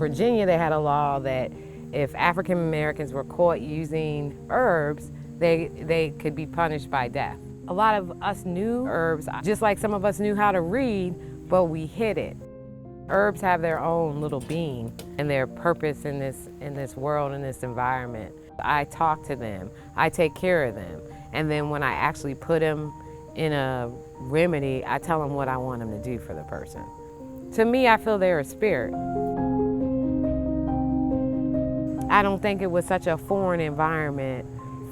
Virginia, they had a law that if African Americans were caught using herbs, they could be punished by death. A lot of us knew herbs, just like some of us knew how to read, but we hid it. Herbs have their own little being and their purpose in this world, in this environment. I talk to them, I take care of them, and then when I actually put them in a remedy, I tell them what I want them to do for the person. To me, I feel they're a spirit. I don't think it was such a foreign environment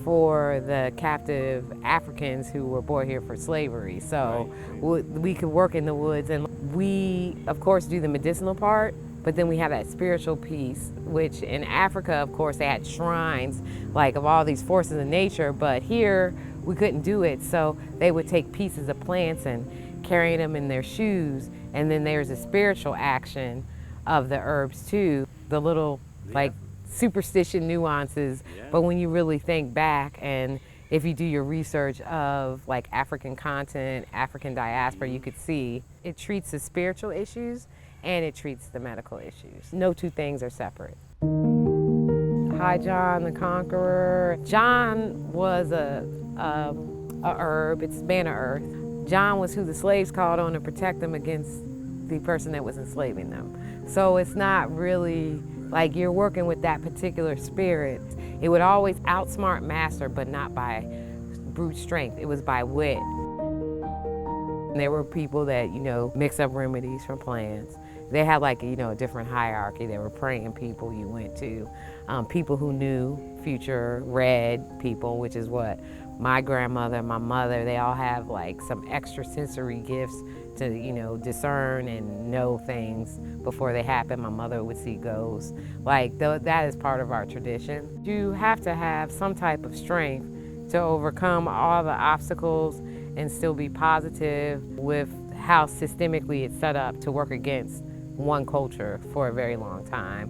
for the captive Africans who were brought here for slavery. So we could work in the woods, and we, of course, do the medicinal part, but then we have that spiritual piece, which in Africa, of course, they had shrines, like of all these forces of nature, but here we couldn't do it. So they would take pieces of plants and carry them in their shoes, and then there's a spiritual action of the herbs too, the little like superstition nuances, but when you really think back, and if you do your research of like African continent, African diaspora, you could see it treats the spiritual issues and it treats the medical issues. No two things are separate. Hi, John the Conqueror. John was a herb, it's man of earth. John was who the slaves called on to protect them against the person that was enslaving them. So it's not really like you're working with that particular spirit. It would always outsmart master, but not by brute strength. It was by wit. And there were people that, mix up remedies from plants. They had like, a different hierarchy. There were praying people you went to, people who knew future, read people, which is what my grandmother, my mother, they all have like some extrasensory gifts to, discern and know things before they happen. My mother would see ghosts. Like that is part of our tradition. You have to have some type of strength to overcome all the obstacles and still be positive with how systemically it's set up to work against one culture for a very long time.